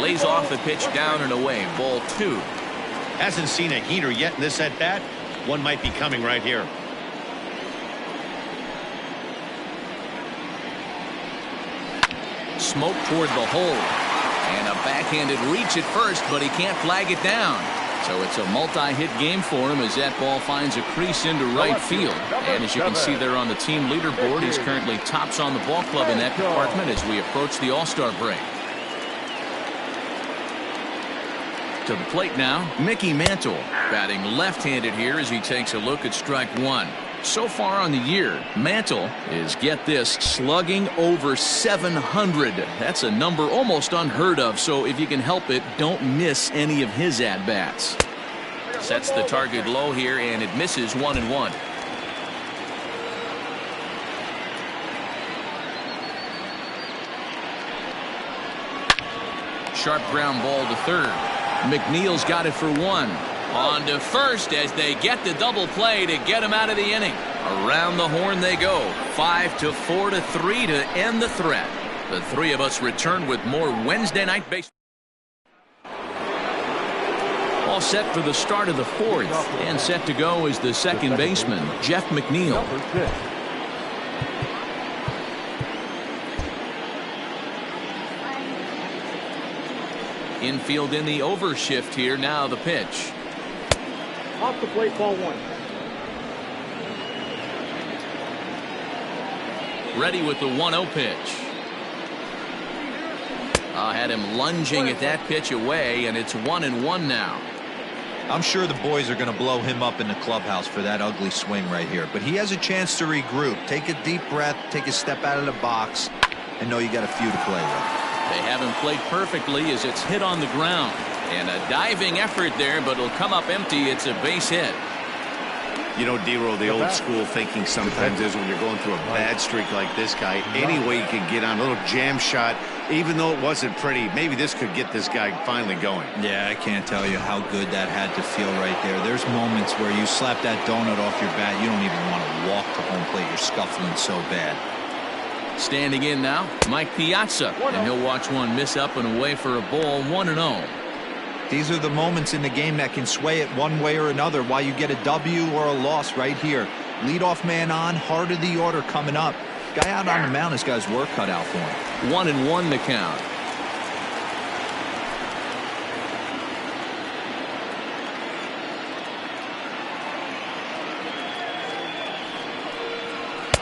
lays off the pitch down and away. Ball 2. Hasn't seen a heater yet in this at bat. One might be coming right here. Smoke toward the hole. And a backhanded reach at first, but he can't flag it down. So it's a multi-hit game for him as that ball finds a crease into right field. And as you can see there on the team leaderboard, he's currently tops on the ball club in that department as we approach the All-Star break. To the plate now, Mickey Mantle, batting left-handed here as he takes a look at strike 1. So far on the year, Mantle is, get this, slugging over 700. That's a number almost unheard of, so if you can help it, don't miss any of his at-bats. Sets the target low here, and it misses 1-1. Sharp ground ball to third. McNeil's got it for 1. On to first as they get the double play to get him out of the inning. Around the horn they go. 5-4 to 3 to end the threat. The three of us return with more Wednesday night baseball. All set for the start of the 4th. And set to go is the second baseman, Jeff McNeil. Infield in the overshift here. Now the pitch. Off the plate, ball 1. Ready with the 1-0 pitch. Had him lunging at that pitch away, and it's 1-1 now. I'm sure the boys are going to blow him up in the clubhouse for that ugly swing right here, but he has a chance to regroup. Take a deep breath, take a step out of the box, and know you got a few to play with. They haven't played perfectly as it's hit on the ground. And a diving effort there, but it'll come up empty. It's a base hit. You know, D-Roll, the old school thinking sometimes is when you're going through a bad streak like this guy, any way you can get on a little jam shot, even though it wasn't pretty, maybe this could get this guy finally going. Yeah, I can't tell you how good that had to feel right there. There's moments where you slap that donut off your bat, you don't even want to walk to home plate. You're scuffling so bad. Standing in now, Mike Piazza, and he'll watch one miss up and away for a ball. 1-0. These are the moments in the game that can sway it one way or another, why you get a W or a loss right here. Leadoff man on, heart of the order coming up. Guy out on the mound has got his work cut out for him. 1-1 to count.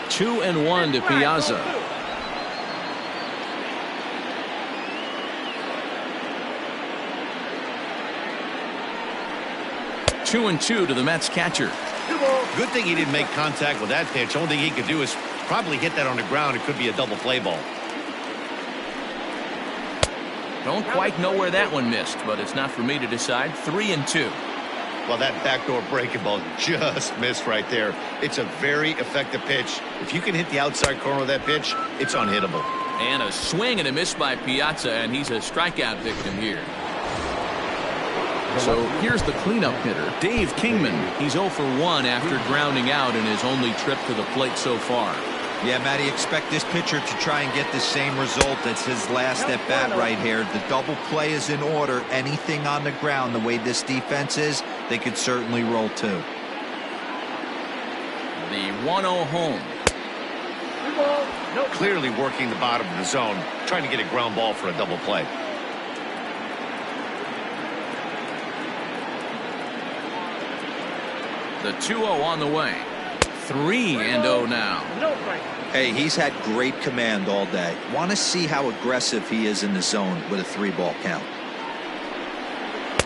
Two and 1 to Piazza. 2-2 to the Mets catcher. Good thing he didn't make contact with that pitch. Only thing he could do is probably hit that on the ground. It could be a double play ball. Don't quite know where that one missed, but it's not for me to decide. 3-2. Well, that backdoor breaking ball just missed right there. It's a very effective pitch. If you can hit the outside corner of that pitch, it's unhittable. And a swing and a miss by Piazza, and he's a strikeout victim here. So here's the cleanup hitter, Dave Kingman. He's 0 for 1 after grounding out in his only trip to the plate so far. Yeah, Matty, expect this pitcher to try and get the same result. It's his last at bat right here. The double play is in order. Anything on the ground, the way this defense is, they could certainly roll too. The 1-0 home. Clearly working the bottom of the zone, trying to get a ground ball for a double play. The 2-0 on the way. 3-0 now. Hey, he's had great command all day. Want to see how aggressive he is in the zone with a 3-ball count.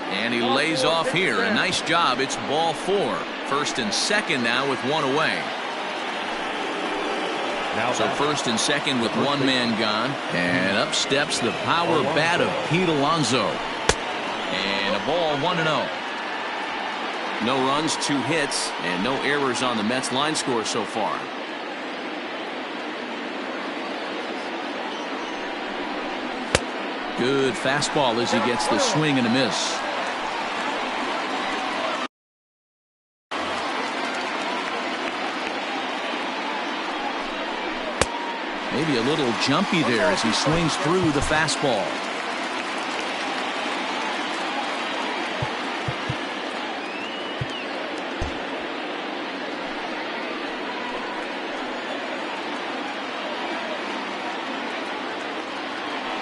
And he lays off here. A nice job. It's ball 4. First and second now with one away. So first and second with one man gone. And up steps the power bat of Pete Alonso. And a ball 1-0. No runs, 2 hits, and no errors on the Mets line score so far. Good fastball as he gets the swing and a miss. Maybe a little jumpy there as he swings through the fastball.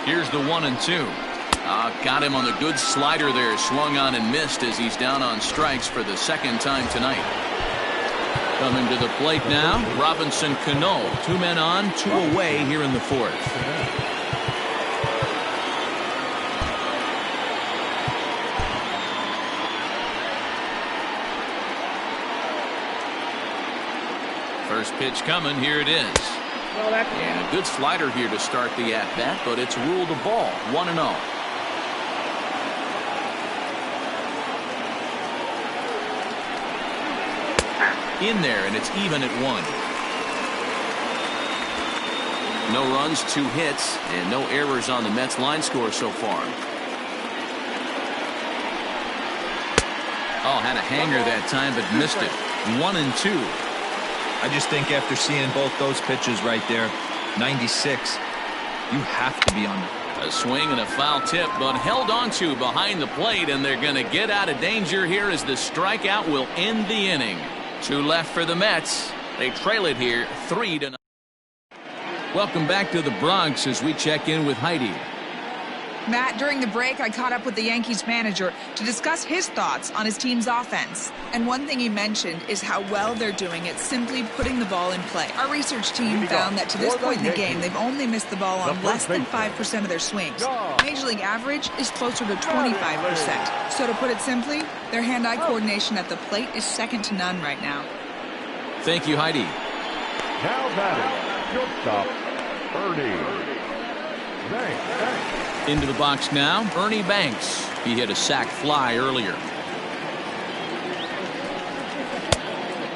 Here's the 1-2. Got him on the good slider there. Swung on and missed as he's down on strikes for the second time tonight. Coming to the plate now, Robinson Cano. 2 men on, 2 away here in the 4th. First pitch coming. Here it is. And a good slider here to start the at-bat, but it's ruled a ball. 1-0. In there, and it's even at 1. No runs, 2 hits, and no errors on the Mets line score so far. Oh, had a hanger that time, but missed it. 1-2. I just think after seeing both those pitches right there, 96, you have to be on it. A swing and a foul tip, but held on to behind the plate, and they're going to get out of danger here as the strikeout will end the inning. 2 left for the Mets. They trail it here 3-0. Welcome back to the Bronx as we check in with Heidi. Matt, during the break, I caught up with the Yankees manager to discuss his thoughts on his team's offense. And one thing he mentioned is how well they're doing at simply putting the ball in play. Our research team found that to this point in the game, they've only missed the ball on less than 5% of their swings. Major League average is closer to 25%. So to put it simply, their hand-eye coordination at the plate is second to none right now. Thank you, Heidi. Now batting, shortstop, Ernie Banks. Into the box now, Ernie Banks. He hit a sac fly earlier.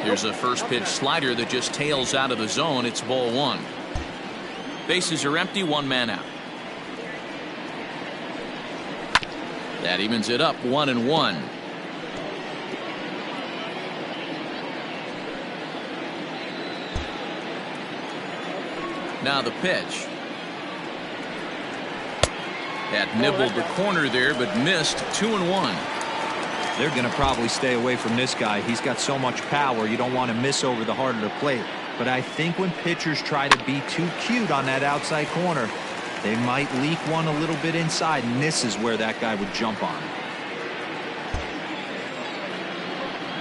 Here's a first pitch slider that just tails out of the zone. It's ball 1. Bases are empty, 1 man out. That evens it up, 1-1. Now the pitch. That nibbled the corner there, but missed. 2-1. They're going to probably stay away from this guy. He's got so much power, you don't want to miss over the heart of the plate. But I think when pitchers try to be too cute on that outside corner, they might leak one a little bit inside, and this is where that guy would jump on.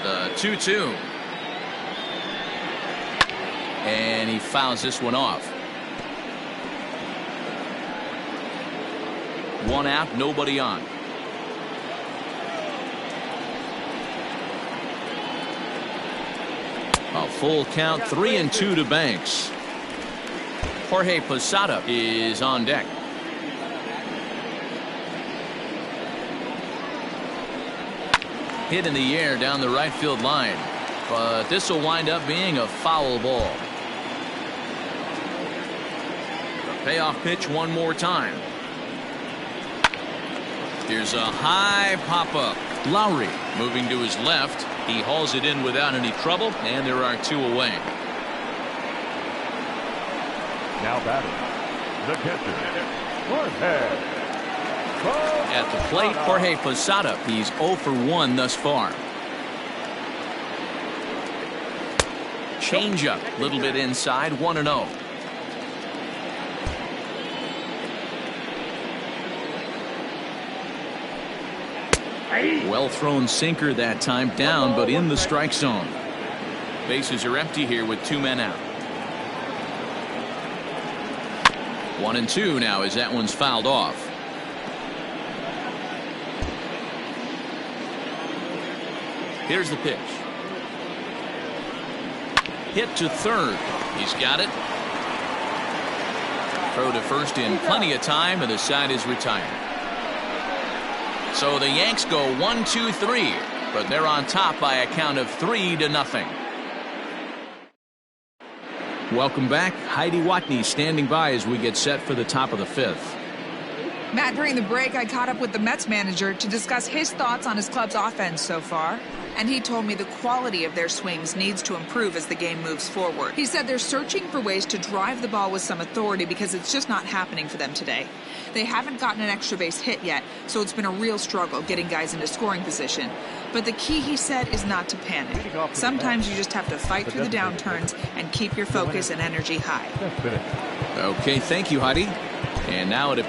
The 2-2. And he fouls this one off. 1 out, nobody on. A full count, 3-2 to Banks. Jorge Posada is on deck. Hit in the air down the right field line, but this will wind up being a foul ball. The payoff pitch one more time. Here's a high pop-up. Lowry moving to his left. He hauls it in without any trouble, and there are 2 away. Now batting, the catcher, Jorge. At the plate, Jorge Posada. He's 0 for 1 thus far. Change-up, a little bit inside, 1-0. Well thrown sinker that time, down but in the strike zone. Bases are empty here with 2 men out. 1-2 now as that one's fouled off. Here's the pitch. Hit to third. He's got it. Throw to first in plenty of time, and the side is retired. So the Yanks go 1-2-3, but they're on top by a count of 3-0. Welcome back. Heidi Watney standing by as we get set for the top of the 5th. Matt, during the break, I caught up with the Mets manager to discuss his thoughts on his club's offense so far. And he told me the quality of their swings needs to improve as the game moves forward. He said they're searching for ways to drive the ball with some authority because it's just not happening for them today. They haven't gotten an extra base hit yet, so it's been a real struggle getting guys into scoring position. But the key, he said, is not to panic. Sometimes you just have to fight through the downturns and keep your focus and energy high. Okay, thank you, Heidi. And now it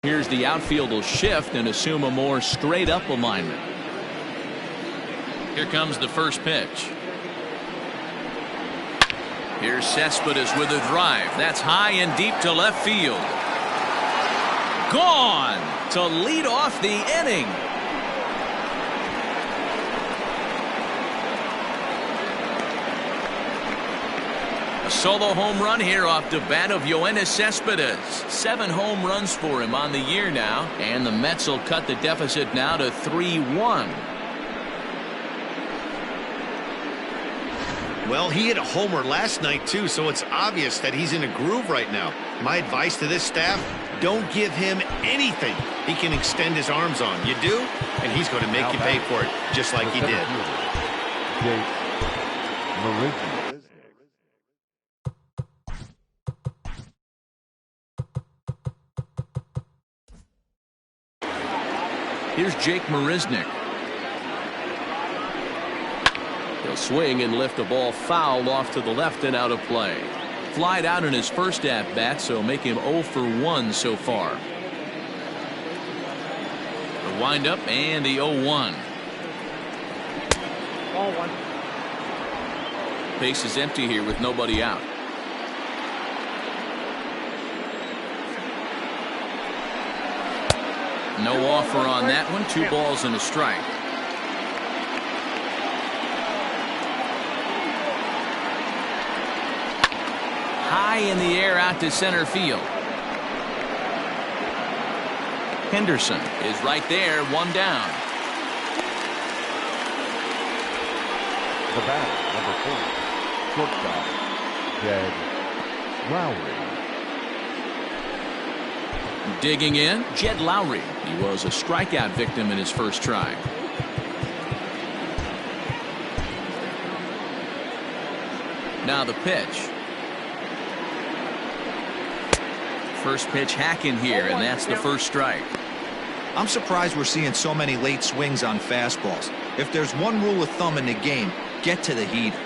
Here's the outfield will shift and assume a more straight-up alignment. Here comes the first pitch. Here's Cespedes with a drive. That's high and deep to left field. Gone to lead off the inning. A solo home run here off the bat of Yoenis Cespedes. 7 home runs for him on the year now. And the Mets will cut the deficit now to 3-1. Well, he hit a homer last night, too, so it's obvious that he's in a groove right now. My advice to this staff, don't give him anything he can extend his arms on. You do, and he's going to make you pay for it, just like he did. Here's Jake Marisnick. He'll swing and lift the ball foul off to the left and out of play. Flied out in his first at-bat, so make him 0 for 1 so far. The windup and the 0-1. Ball 1. Base is empty here with nobody out. No offer on that one. 2 balls and a strike. High in the air out to center field. Henderson is right there, 1 down. The batter, number 4, shortstop, Jed Lowry. Digging in, Jed Lowry. He was a strikeout victim in his first try. Now the pitch. First pitch hacking here, and that's the first strike. I'm surprised we're seeing so many late swings on fastballs. If there's one rule of thumb in the game, get to the heater.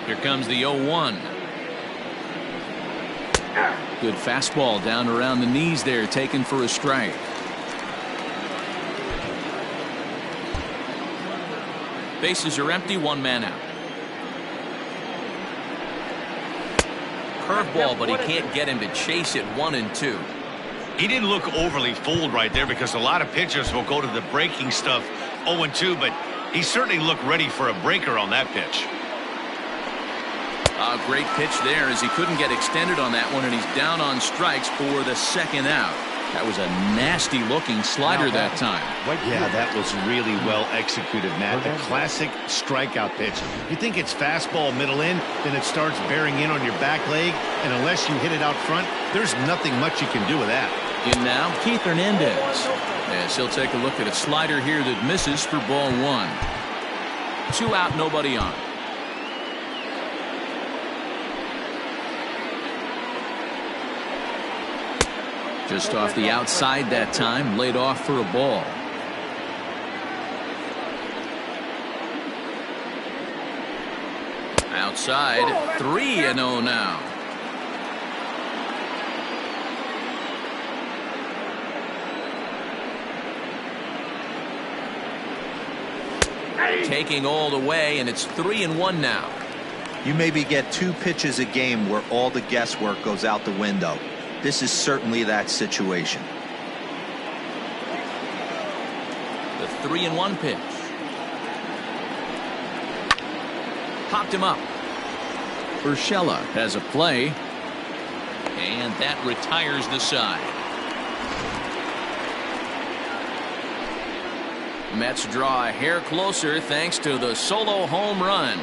Here comes the 0-1. Good fastball down around the knees there, taken for a strike. Bases are empty, 1 man out. Curveball, but he can't get him to chase it. 1 and 2. He didn't look overly fooled right there because a lot of pitchers will go to the breaking stuff 0-2, but he certainly looked ready for a breaker on that pitch. A great pitch there as he couldn't get extended on that one, and he's down on strikes for the 2nd out. That was a nasty looking slider that time. Yeah, that was really well executed, Matt. The classic strikeout pitch. You think it's fastball middle in, then it starts bearing in on your back leg, and unless you hit it out front, there's nothing much you can do with that. In now, Keith Hernandez. As he'll take a look at a slider here that misses for ball 1. 2 out, nobody on. Just off the outside that time, laid off for a ball. Outside, 3-0 now. Taking all the way, and it's 3-1 now. You maybe get 2 pitches a game where all the guesswork goes out the window. This is certainly that situation. The 3-1 pitch. Popped him up. Urshela has a play. And that retires the side. Mets draw a hair closer thanks to the solo home run.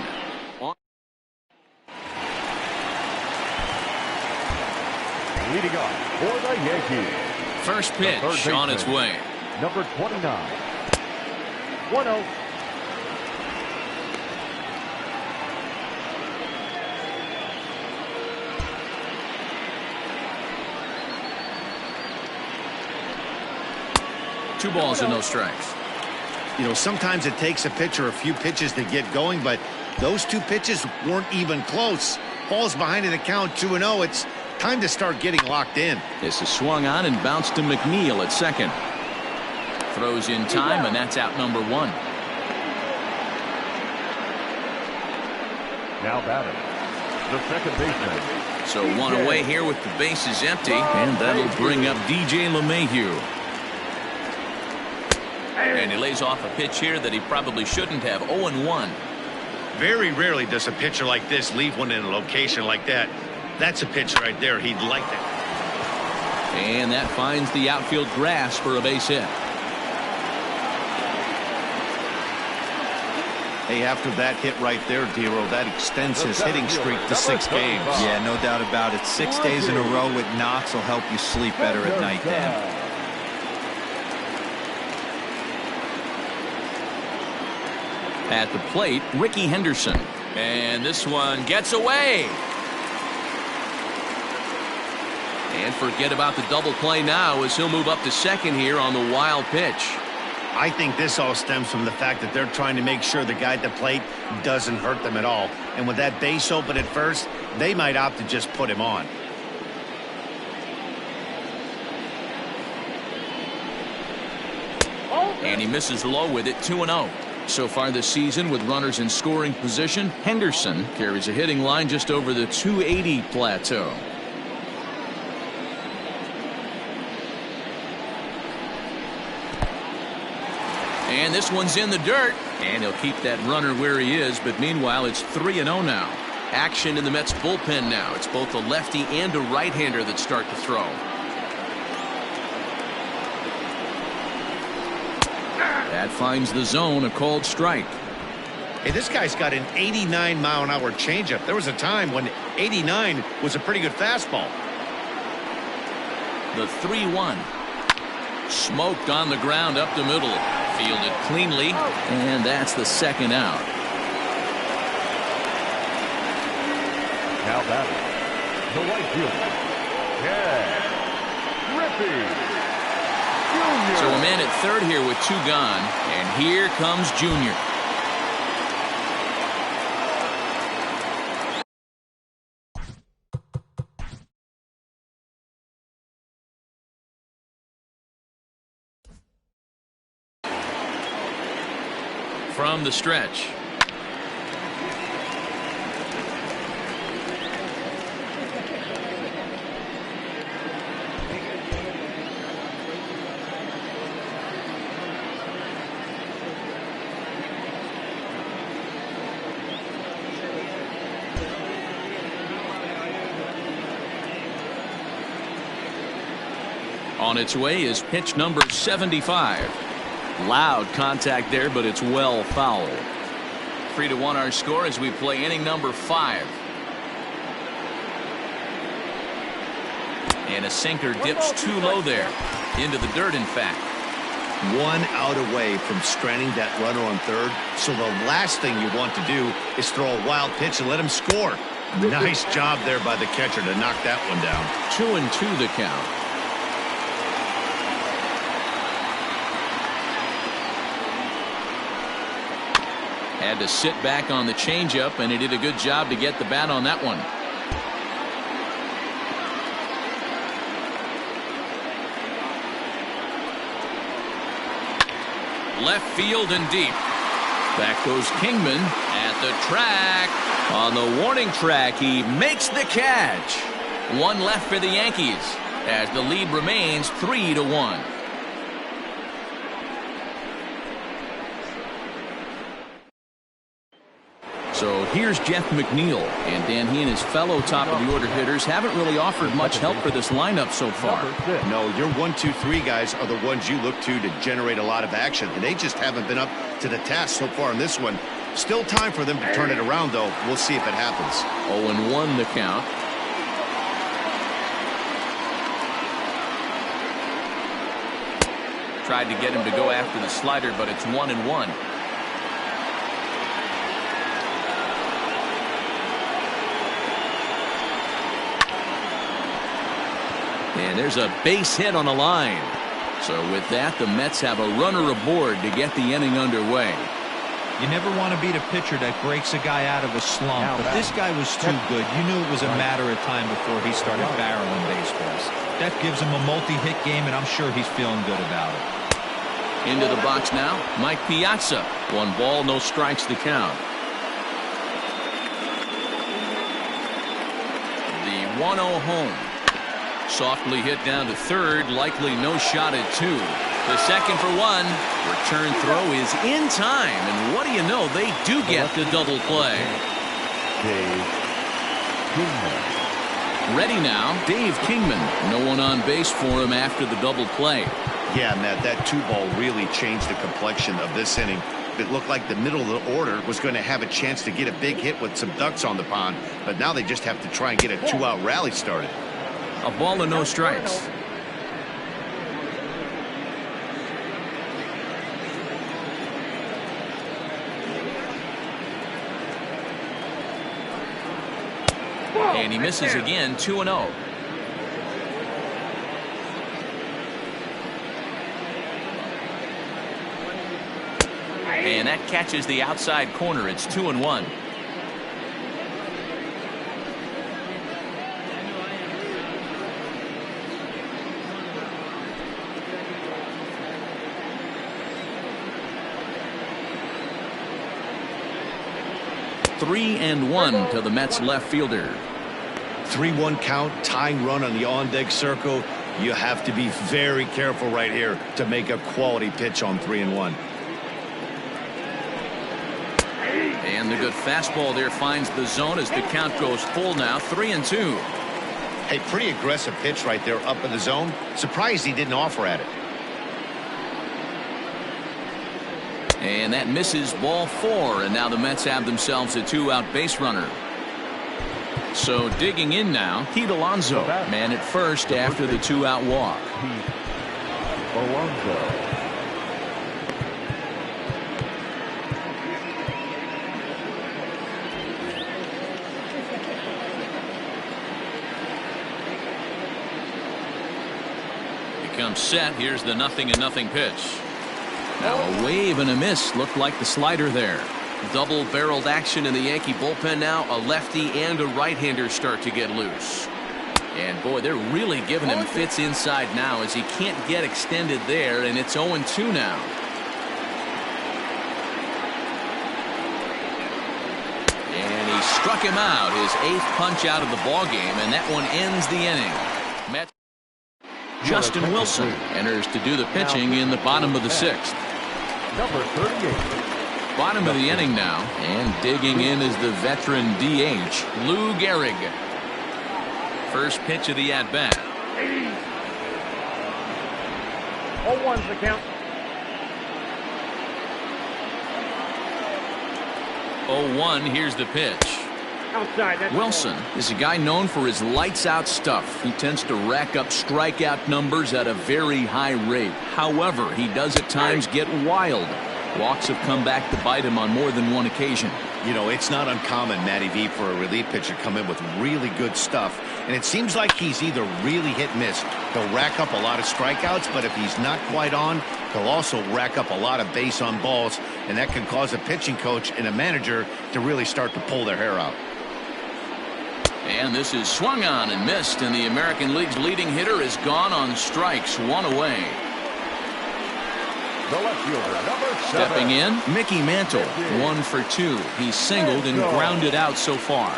Leading off for the Yankees. First pitch on its way. Number 29. 1-0. Two balls and no strikes. You know, sometimes it takes a pitcher a few pitches to get going, but those 2 pitches weren't even close. falls behind in the count 2-0, it's time to start getting locked in. This is swung on and bounced to McNeil at second. Throws in time, and that's out number 1. Now batting, the second baseman. So one away here with the bases empty, and that'll bring up DJ LeMahieu. And he lays off a pitch here that he probably shouldn't have. 0-1. Very rarely does a pitcher like this leave one in a location like that. That's a pitch right there. He'd like it. And that finds the outfield grass for a base hit. Hey, after that hit right there, Dero, that extends his hitting streak to 6 games. Yeah, no doubt about it. 6 days in a row with knocks will help you sleep better at night, Dan. At the plate, Ricky Henderson. And this one gets away. And forget about the double play now as he'll move up to second here on the wild pitch. I think this all stems from the fact that they're trying to make sure the guy at the plate doesn't hurt them at all. And with that base open at first, they might opt to just put him on. And he misses low with it. 2-0. So far this season with runners in scoring position, Henderson carries a hitting line just over the 280 plateau. And this one's in the dirt, and he'll keep that runner where he is, but meanwhile it's 3-0 now. Action in the Mets bullpen now. It's both a lefty and a right-hander that start to throw. That finds the zone, a called strike. Hey, this guy's got an 89-mile-an-hour changeup. There was a time when 89 was a pretty good fastball. The 3-1. Smoked on the ground up the middle. Fielded cleanly, and that's the second out. Now batting, the right fielder, Griffey Jr. So a man at third here with 2 gone, and here comes Junior. From the stretch. On its way is pitch number 75. Loud contact there, but it's well fouled. 3-1 our score as we play inning number 5. And a sinker dips too low there. Into the dirt, in fact. 1 out away from stranding that runner on third. So the last thing you want to do is throw a wild pitch and let him score. Nice job there by the catcher to knock that one down. 2-2 the count. Had to sit back on the changeup, and he did a good job to get the bat on that one. Left field and deep. Back goes Kingman at the track. On the warning track, he makes the catch. 1 left for the Yankees as the lead remains 3-1. So here's Jeff McNeil, and Dan, he and his fellow top of the order hitters haven't really offered much help for this lineup so far. No, your 1, 2, 3 guys are the ones you look to generate a lot of action, and they just haven't been up to the task so far in this one. Still time for them to turn it around, though. We'll see if it happens. 0-1 the count. Tried to get him to go after the slider, but it's 1-1. And there's a base hit on the line. So with that, the Mets have a runner aboard to get the inning underway. You never want to beat a pitcher that breaks a guy out of a slump, but this guy was too good. You knew it was a matter of time before he started barreling baseballs. That gives him a multi-hit game, and I'm sure he's feeling good about it. Into the box now, Mike Piazza. 1 ball, no strikes to count. The 1-0 home. Softly hit down to third, likely no shot at 2. The second for 1. Return throw is in time, and what do you know, they do get the double play. Ready now, Dave Kingman. No one on base for him after the double play. Yeah, Matt, that 2-ball really changed the complexion of this inning. It looked like the middle of the order was going to have a chance to get a big hit with some ducks on the pond, but now they just have to try and get a 2-out rally started. A ball and no strikes. And he misses again, 2-0. And that catches the outside corner. It's 2-1. Three and 1 to the Mets left fielder. 3-1 count, tying run on the on-deck circle. You have to be very careful right here to make a quality pitch on 3-1. And the good fastball there finds the zone as the count goes full now. 3-2. Hey, pretty aggressive pitch right there up in the zone. Surprised he didn't offer at it. And that misses, ball 4, and now the Mets have themselves a 2-out base runner. So digging in now, Pete Alonso, man at first after the 2-out walk. Alonso. Becomes set. Here's the 0-0 pitch. Now a wave and a miss. Looked like the slider there. Double-barreled action in the Yankee bullpen now. A lefty and a right-hander start to get loose. And boy, they're really giving him fits inside now as he can't get extended there, and it's 0-2 now. And he struck him out, his 8th punch out of the ballgame, and that one ends the inning. Mets Justin Wilson enters to do the pitching in the bottom of the 6th. Number 38. Bottom of the inning now, and digging in is the veteran DH, Lou Gehrig. First pitch of the at-bat. 0-1's the count. 0-1, here's the pitch. Outside. That's Wilson is a guy known for his lights-out stuff. He tends to rack up strikeout numbers at a very high rate. However, he does at times get wild. Walks have come back to bite him on more than one occasion. You know, it's not uncommon, Matty V, for a relief pitcher to come in with really good stuff. And it seems like he's either really hit and miss. He'll rack up a lot of strikeouts, but if he's not quite on, he'll also rack up a lot of base on balls. And that can cause a pitching coach and a manager to really start to pull their hair out. And this is swung on and missed, and the American League's leading hitter is gone on strikes, 1 away. The left fielder, number 7. Stepping in, Mickey Mantle, 1 for 2. He's singled and grounded out so far.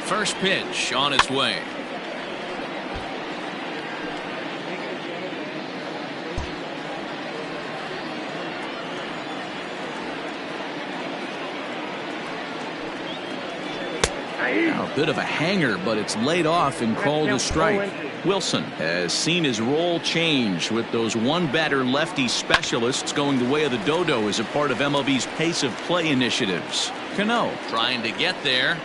First pitch on its way. Now, a bit of a hanger, but it's laid off and called a strike. Wilson has seen his role change with those one-batter lefty specialists going the way of the dodo as a part of MLB's pace of play initiatives. Cano trying to get there.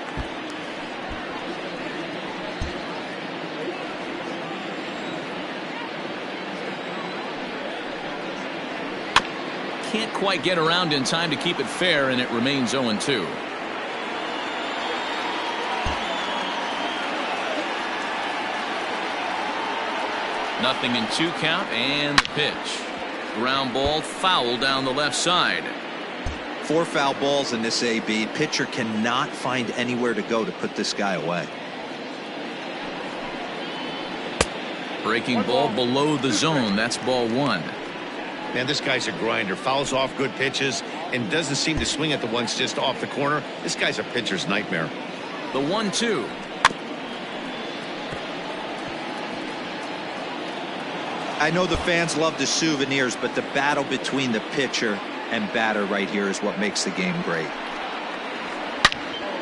Can't quite get around in time to keep it fair, and it remains 0-2. Nothing in 2 count, and the pitch. Ground ball, foul down the left side. 4 foul balls in this AB. Pitcher cannot find anywhere to go to put this guy away. Breaking ball below the zone. That's ball 1. Man, this guy's a grinder. Fouls off good pitches and doesn't seem to swing at the ones just off the corner. This guy's a pitcher's nightmare. The 1-2. I know the fans love the souvenirs, but the battle between the pitcher and batter right here is what makes the game great.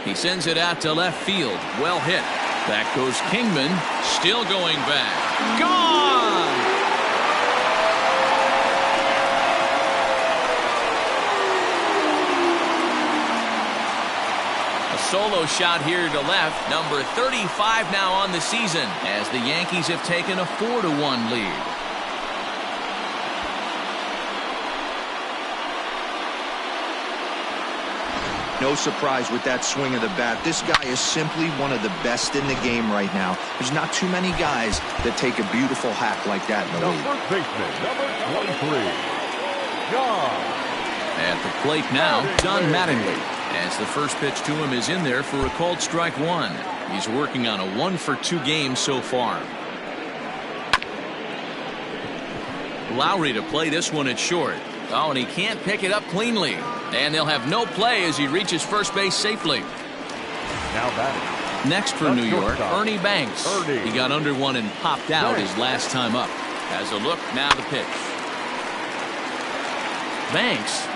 He sends it out to left field. Well hit. Back goes Kingman. Still going back. Gone! A solo shot here to left. Number 35 now on the season as the Yankees have taken a 4-1 lead. No surprise with that swing of the bat. This guy is simply one of the best in the game right now. There's not too many guys that take a beautiful hack like that in the league. First baseman, number 23, John. At the plate now, John Mattingly. As the first pitch to him is in there for a called strike 1. He's working on a 1-for-2 game so far. Lowry to play this one at short. Oh, and he can't pick it up cleanly. And they'll have no play as he reaches first base safely. Now batting. Next for New York, Ernie Banks. He got under one and popped out his last time up. Has a look, now the pitch. Banks.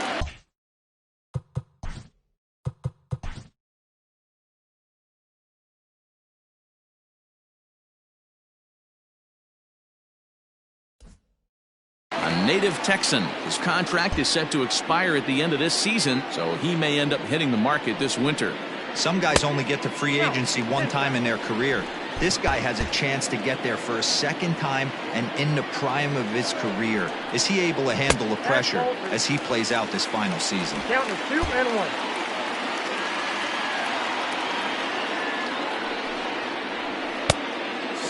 A native Texan. His contract is set to expire at the end of this season, so he may end up hitting the market this winter. Some guys only get to free agency one time in their career. This guy has a chance to get there for a second time and in the prime of his career. Is he able to handle the pressure as he plays out this final season? Counting 2-1.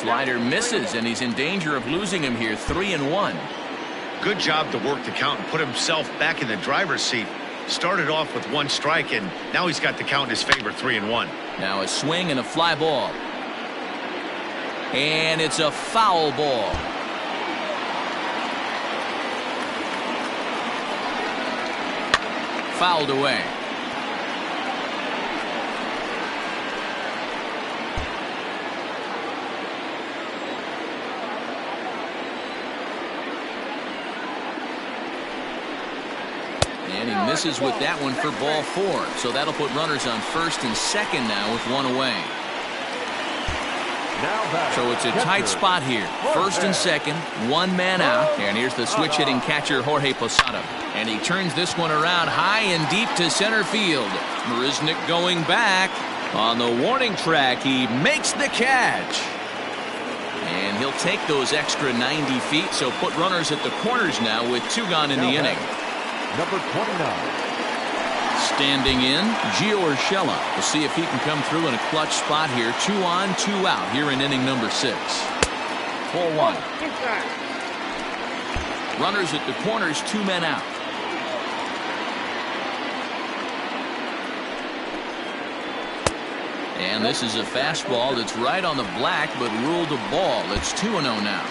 Slider misses, and he's in danger of losing him here. 3-1. Good job to work the count and put himself back in the driver's seat. Started off with 1 strike, and now he's got the count in his favor, 3-1. Now a swing and a fly ball. And it's a foul ball. Fouled away. And he misses with that one for ball 4. So that'll put runners on first and second now with 1 away. So it's a tight spot here. First and second, 1 man out. And here's the switch hitting catcher Jorge Posada. And he turns this one around high and deep to center field. Marisnick going back. On the warning track, he makes the catch. And he'll take those extra 90 feet, so put runners at the corners now with 2 gone in the inning. Number 29. Standing in, Gio Urshela. We'll see if he can come through in a clutch spot here. 2 on, 2 out here in inning number 6. 4-1. Runners at the corners, 2 men out. And this is a fastball that's right on the black, but ruled a ball. It's 2-0 now.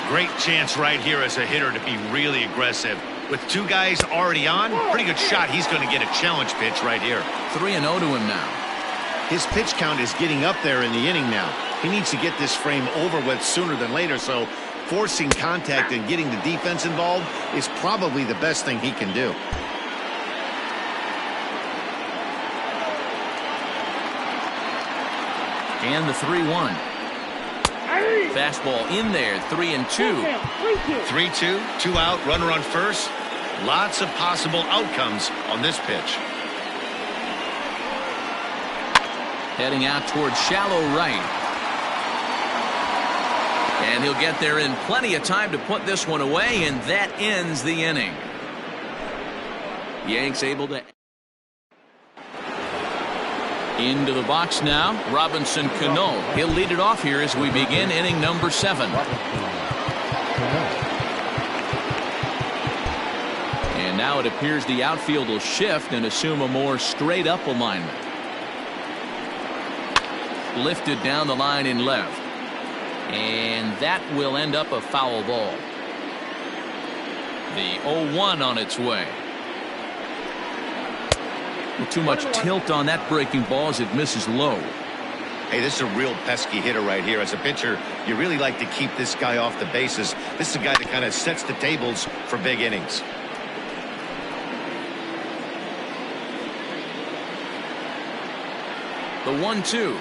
Great chance right here as a hitter to be really aggressive. With 2 guys already on, pretty good shot. He's going to get a challenge pitch right here. 3-0 to him now. His pitch count is getting up there in the inning now. He needs to get this frame over with sooner than later, so forcing contact and getting the defense involved is probably the best thing he can do. And the 3-1. Fastball in there, 3-2. 3-2, 2 out, runner on first. Lots of possible outcomes on this pitch. Heading out towards shallow right. And he'll get there in plenty of time to put this one away, and that ends the inning. Yanks able to... Into the box now, Robinson Cano. He'll lead it off here as we begin inning number 7. Now it appears the outfield will shift and assume a more straight up alignment. Lifted down the line in left. And that will end up a foul ball. The 0-1 on its way. Too much tilt on that breaking ball as it misses low. Hey, this is a real pesky hitter right here. As a pitcher, you really like to keep this guy off the bases. This is a guy that kind of sets the tables for big innings. The 1-2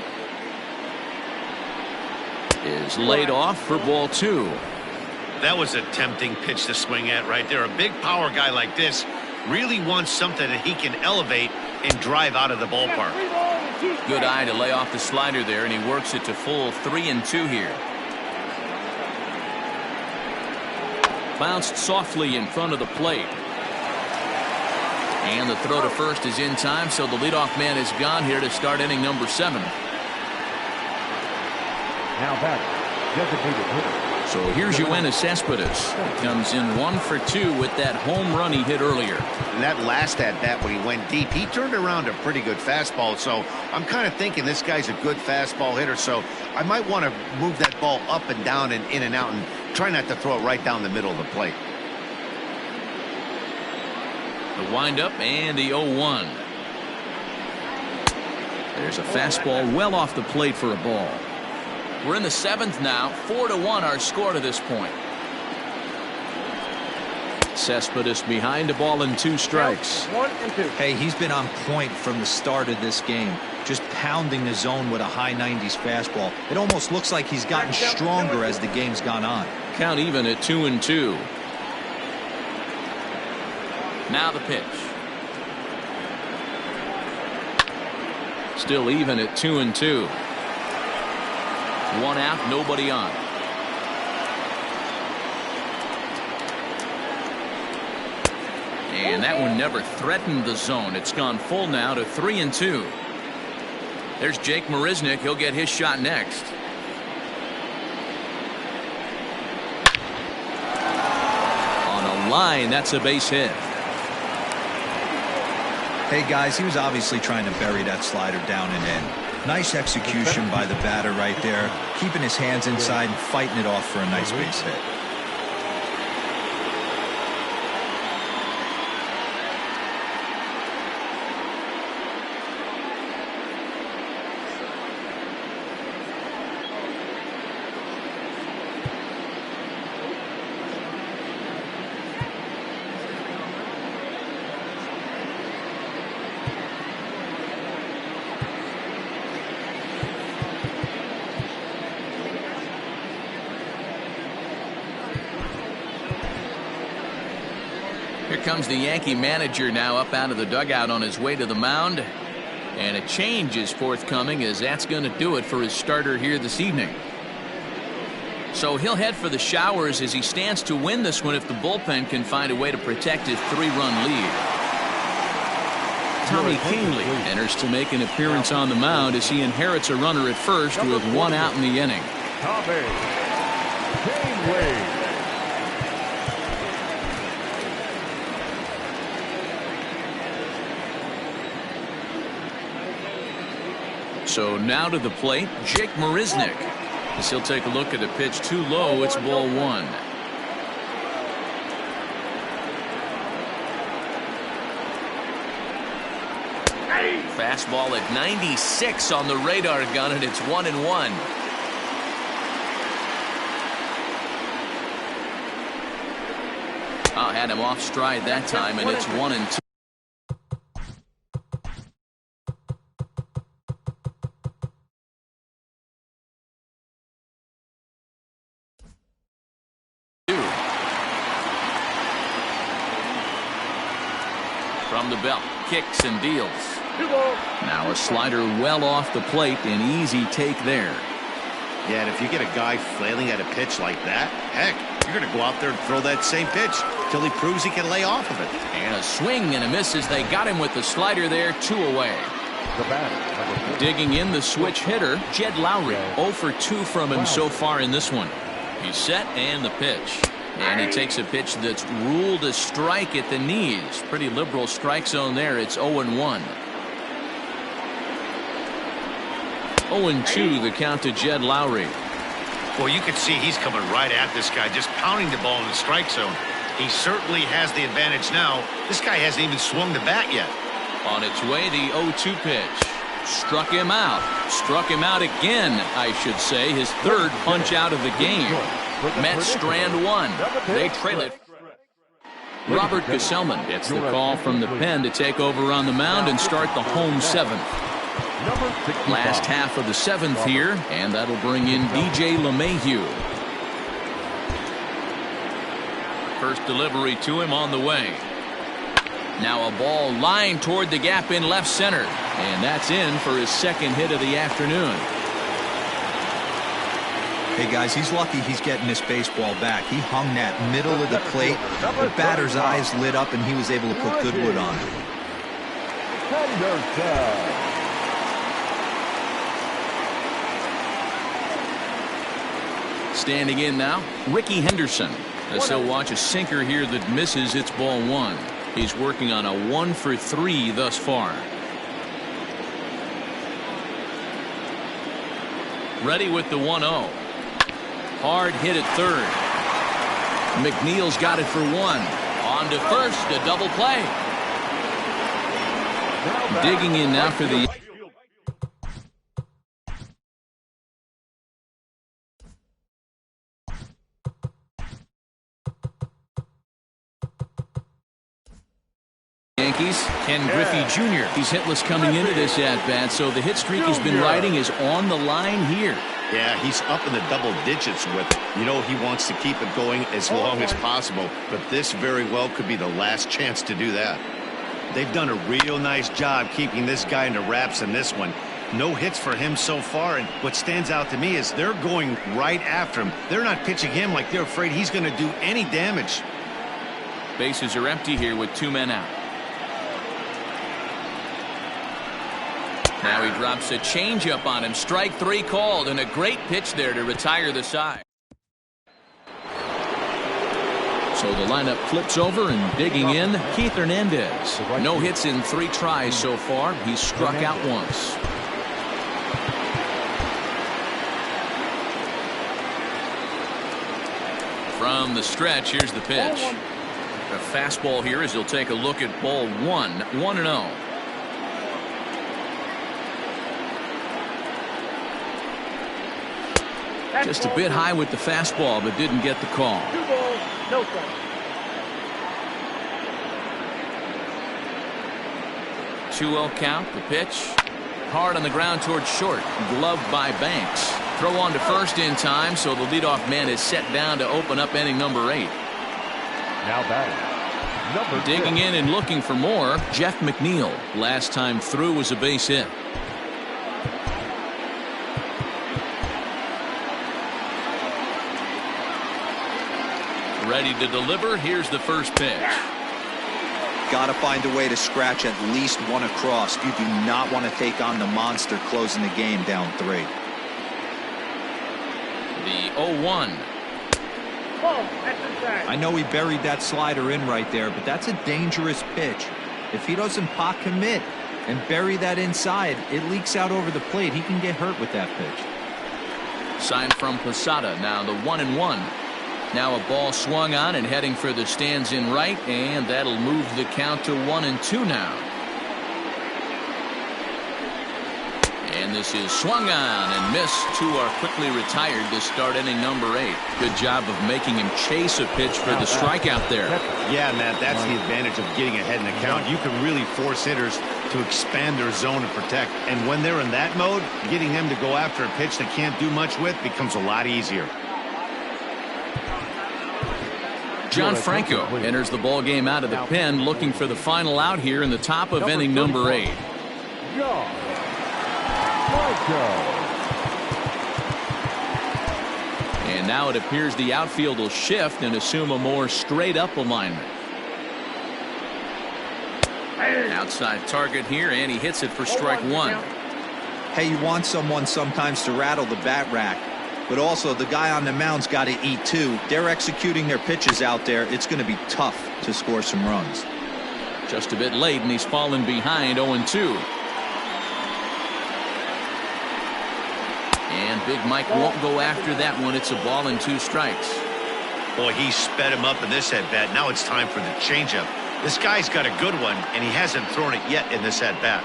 is laid off for ball 2. That was a tempting pitch to swing at right there. A big power guy like this really wants something that he can elevate and drive out of the ballpark. Good eye to lay off the slider there, and he works it to full 3-2 here. Bounced softly in front of the plate. And the throw to first is in time, so the leadoff man is gone here to start inning number 7. Now back, designated hitter. So here's Yoenis Cespedes. Comes in 1 for 2 with that home run he hit earlier. And that last at bat when he went deep, he turned around a pretty good fastball. So I'm kind of thinking this guy's a good fastball hitter. So I might want to move that ball up and down and in and out and try not to throw it right down the middle of the plate. The windup and the 0-1. There's a fastball well off the plate for a ball. We're in the 7th now. 4-1 our score to this point. Cespedes behind a ball and 2 strikes. 1 and 2. Hey, he's been on point from the start of this game. Just pounding the zone with a high 90s fastball. It almost looks like he's gotten stronger as the game's gone on. Count even at 2-2. Now the pitch. Still even at 2-2. 1 out, nobody on. And that one never threatened the zone. It's gone full now to 3-2. There's Jake Marisnick. He'll get his shot next. On a line, that's a base hit. Hey guys, he was obviously trying to bury that slider down and in. Nice execution by the batter right there, keeping his hands inside and fighting it off for a nice base hit. Here comes the Yankee manager now up out of the dugout on his way to the mound. And a change is forthcoming, as that's going to do it for his starter here this evening. So he'll head for the showers as he stands to win this one if the bullpen can find a way to protect his 3-run lead. Tommy Kahnle enters to make an appearance on the mound as he inherits a runner at first with 1 out in the inning. Tommy Kahnle. So now to the plate, Jake Marisnick. As he'll take a look at a pitch too low, it's ball 1. Fastball at 96 on the radar gun, and it's 1-1. Had him off stride that time, and it's 1-2. From the belt, kicks and deals. Now a slider well off the plate, an easy take there. Yeah, and if you get a guy flailing at a pitch like that, heck, you're going to go out there and throw that same pitch till he proves he can lay off of it. And a swing and a miss as they got him with the slider there, 2 away. The batter. Digging in the switch hitter, Jed Lowry. 0 for 2 from him so far in this one. He's set and the pitch. And he takes a pitch that's ruled a strike at the knees. Pretty liberal strike zone there. It's 0-1. 0-2 the count to Jed Lowry. Well, you can see he's coming right at this guy, just pounding the ball in the strike zone. He certainly has the advantage now. This guy hasn't even swung the bat yet. On its way, the 0-2 pitch. Struck him out. Struck him out again, I should say. His third punch out of the game. Mets strand one. They trail it. Robert Gesellman gets the call from the pen to take over on the mound and start the home seventh. Last half of the seventh here, and that'll bring in DJ LeMahieu. First delivery to him on the way. Now a ball lined toward the gap in left center, and that's in for his second hit of the afternoon. Hey guys, he's lucky he's getting this baseball back. He hung that middle of the plate. The batter's eyes lit up, and he was able to put good wood on it. Standing in now, Ricky Henderson. As he'll watch a sinker here that misses, it's ball one. He's working on a 1-for-3 thus far. Ready with the 1-0. Hard hit at third. McNeil's got it for one. On to first, a double play. Digging in now for the... Yankees, Ken Griffey Jr. He's hitless coming into this at-bat, so the hit streak he's been riding is on the line here. Yeah, he's up in the double digits with it. You know, he wants to keep it going as long as possible, but this very well could be the last chance to do that. They've done a real nice job keeping this guy into wraps in this one. No hits for him so far, and what stands out to me is they're going right after him. They're not pitching him like they're afraid he's going to do any damage. Bases are empty here with two men out. Now he drops a changeup on him. Strike three called, and a great pitch there to retire the side. So the lineup flips over, and digging in, Keith Hernandez. No hits in 3 tries so far. He's struck out once. From the stretch, here's the pitch. A fastball here as he'll take a look at ball one. 1-0. Just a bit high with the fastball, but didn't get the call. 2 balls, no strikes. 2-0 count, the pitch. Hard on the ground towards short. Gloved by Banks. Throw on to first in time, so the leadoff man is set down to open up inning number 8. Now batting. Digging in and looking for more, Jeff McNeil. Last time through was a base hit. Ready to deliver. Here's the first pitch. Got to find a way to scratch at least one across. You do not want to take on the monster closing the game down 3. The 0-1. I know he buried that slider in right there, but that's a dangerous pitch. If he doesn't pot commit and bury that inside, it leaks out over the plate. He can get hurt with that pitch. Sign from Posada. Now the 1-1. Now a ball swung on and heading for the stands in right, and that'll move the count to 1-2 now. And this is swung on and missed. 2 are quickly retired to start inning number 8. Good job of making him chase a pitch for the strikeout there. Yeah, Matt, that's the advantage of getting ahead in the count. You can really force hitters to expand their zone and protect. And when they're in that mode, getting them to go after a pitch they can't do much with becomes a lot easier. John Franco enters the ball game out of the pen, looking for the final out here in the top of inning number 8. And now it appears the outfield will shift and assume a more straight-up alignment. Outside target here, and he hits it for strike 1. Hey, you want someone sometimes to rattle the bat rack. But also, the guy on the mound's got to eat too. They're executing their pitches out there. It's going to be tough to score some runs. Just a bit late, and he's fallen behind 0-2. And Big Mike won't go after that one. It's a ball and 2 strikes. Boy, he sped him up in this at-bat. Now it's time for the changeup. This guy's got a good one, and he hasn't thrown it yet in this at-bat.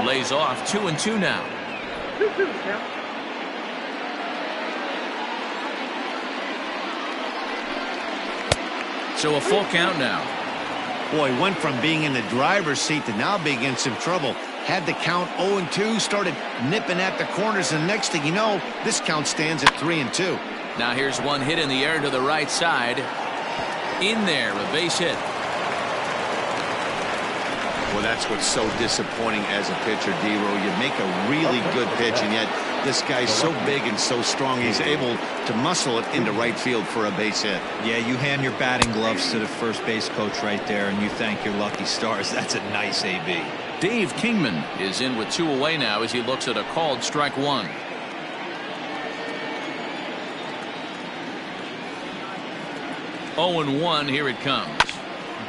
Lays off 2-2 now. 2-2 count. So a full count now. Boy, went from being in the driver's seat to now being in some trouble. Had the count 0-2, started nipping at the corners, and next thing you know, this count stands at 3-2. Now here's one hit in the air to the right side. In there, a base hit. Well, that's what's so disappointing as a pitcher, D-Row. You make a really good pitch, and yet this guy's so big and so strong, he's able to muscle it into right field for a base hit. Yeah, you hand your batting gloves to the first base coach right there, and you thank your lucky stars. That's a nice AB. Dave Kingman is in with 2 away now as he looks at a called strike 1. Oh and 1, here it comes.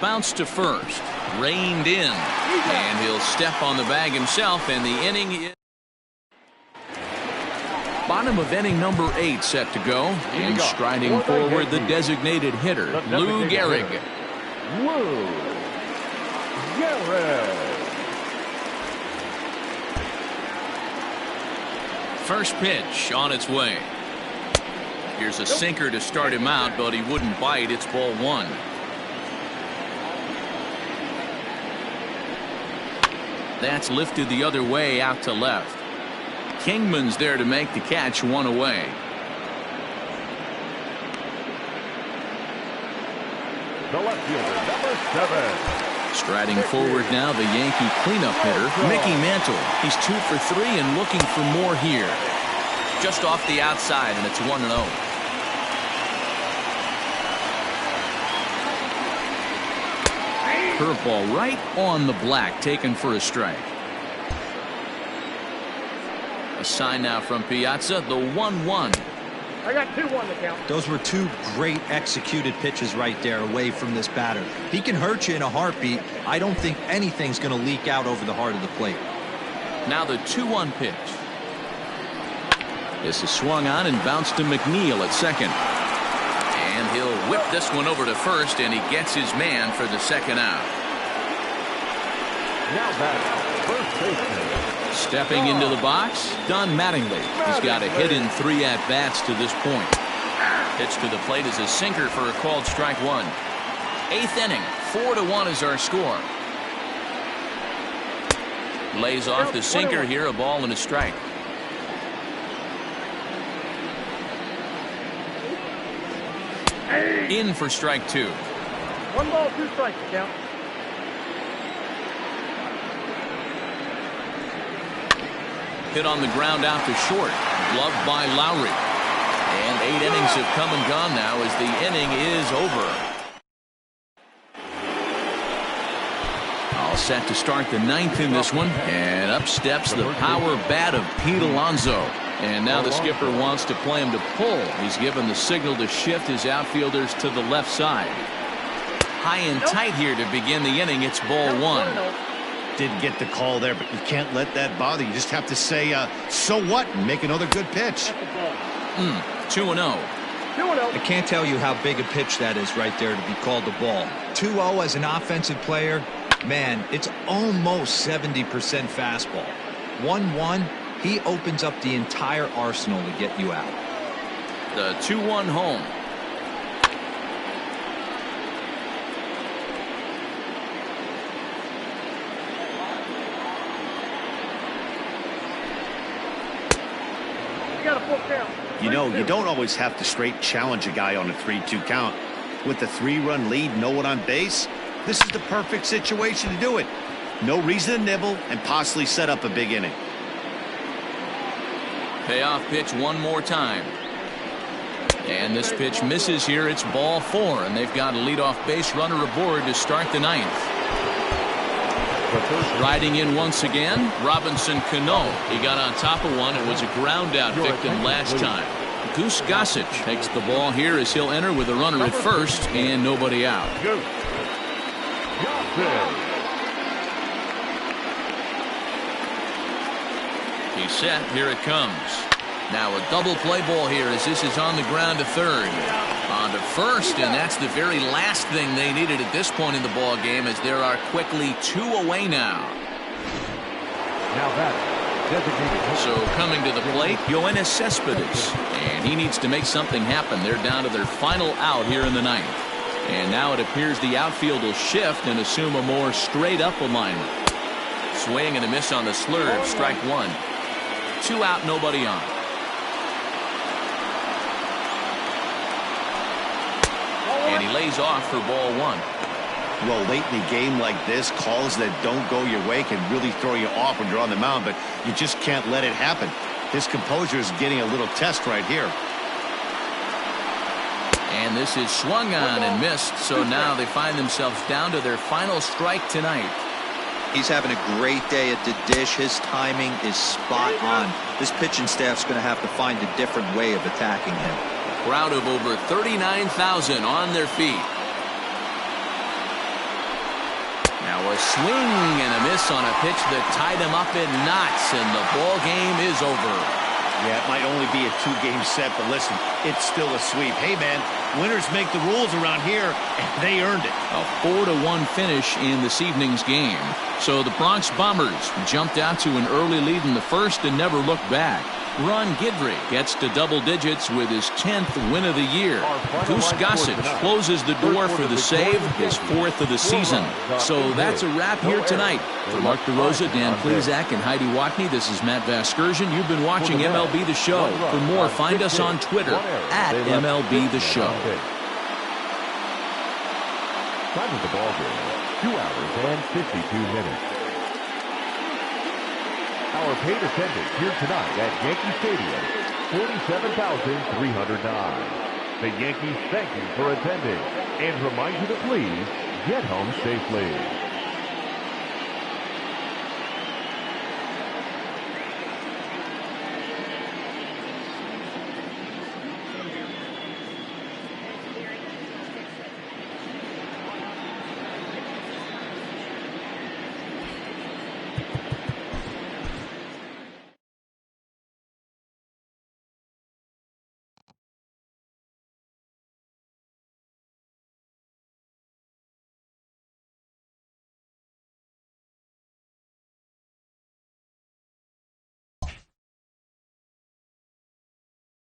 Bounce to first, reined in, and he'll step on the bag himself, and the inning is bottom of inning number 8 set to go, and striding forward the designated hitter, Lou Gehrig. Lou Gehrig. First pitch on its way. Here's a sinker to start him out, but he wouldn't bite. It's ball 1. That's lifted the other way out to left. Kingman's there to make the catch, 1 away. The left fielder, number 7. Striding forward now, the Yankee cleanup hitter, Mickey Mantle. He's 2 for 3 and looking for more here. Just off the outside, and it's 1-0. Curveball right on the black, taken for a strike. A sign now from Piazza, the 1-1. I got 2-1 to count. Those were 2 great executed pitches right there away from this batter. He can hurt you in a heartbeat. I don't think anything's going to leak out over the heart of the plate. Now the 2-1 pitch. This is swung on and bounced to McNeil at second. And he'll whip this one over to first, and he gets his man for the second out. Now back, first baseman. Stepping into the box, Don Mattingly. He's got a hit in 3 at-bats to this point. Pitch to the plate is a sinker for a called strike 1. 8th inning, 4-1 is our score. Lays off the sinker here, a ball and a strike. In for strike 2. 1 ball, 2 strikes to count. Hit on the ground out to short. Gloved by Lowry. And 8 innings have come and gone now as the inning is over. All set to start the 9th in this one. And up steps the power bat of Pete Alonso. And now the skipper wants to play him to pull. He's given the signal to shift his outfielders to the left side. High and tight here to begin the inning. It's ball 1. Didn't get the call there, but you can't let that bother you. Just have to say, so what, and make another good pitch. 2-0. I can't tell you how big a pitch that is right there to be called the ball. 2-0 as an offensive player, man, it's almost 70% fastball. 1-1, he opens up the entire arsenal to get you out. The 2-1 home. You know, you don't always have to straight challenge a guy on a 3-2 count. With the 3-run lead, no one on base, this is the perfect situation to do it. No reason to nibble and possibly set up a big inning. Payoff pitch one more time. And this pitch misses here. It's ball 4, and they've got a leadoff base runner aboard to start the 9th. The first Riding in once again, Robinson Cano. He got on top of one and was a ground out victim last time. Goose Gossage takes the ball here as he'll enter with a runner at first and nobody out. Goose Gossage. He's set. Here it comes. Now a double play ball here as this is on the ground to third. On to first, and that's the very last thing they needed at this point in the ball game, as there are quickly 2 away now. Now that designated. So coming to the plate, Yoenis Cespedes, and he needs to make something happen. They're down to their final out here in the ninth. And now it appears the outfield will shift and assume a more straight-up alignment. Swing and a miss on the slurve, strike 1. 2 out, nobody on. And he lays off for ball 1. Well, late in the game like this, calls that don't go your way can really throw you off when you're on the mound, but you just can't let it happen. His composure is getting a little test right here. And this is swung on and missed, so now they find themselves down to their final strike tonight. He's having a great day at the dish. His timing is spot on. This pitching staff's going to have to find a different way of attacking him. Crowd of over 39,000 on their feet. Now a swing and a miss on a pitch that tied him up in knots, and the ball game is over. Yeah, it might only be a 2-game set, but listen, it's still a sweep. Hey, man, winners make the rules around here, and they earned it. A 4-1 finish in this evening's game. So the Bronx Bombers jumped out to an early lead in the first and never looked back. Ron Guidry gets to double digits with his 10th win of the year. Goose Gossage closes the door for the save, his 4th of the season. So that's a wrap here tonight. For Mark DeRosa, Dan Plezak, and Heidi Watney, this is Matt Vasgersian. You've been watching MLB The Show. For more, find us on Twitter at MLB The Show. Time of the ball game, 2 hours and 52 minutes. Our paid attendance here tonight at Yankee Stadium, 47,309. The Yankees thank you for attending and remind you to please get home safely.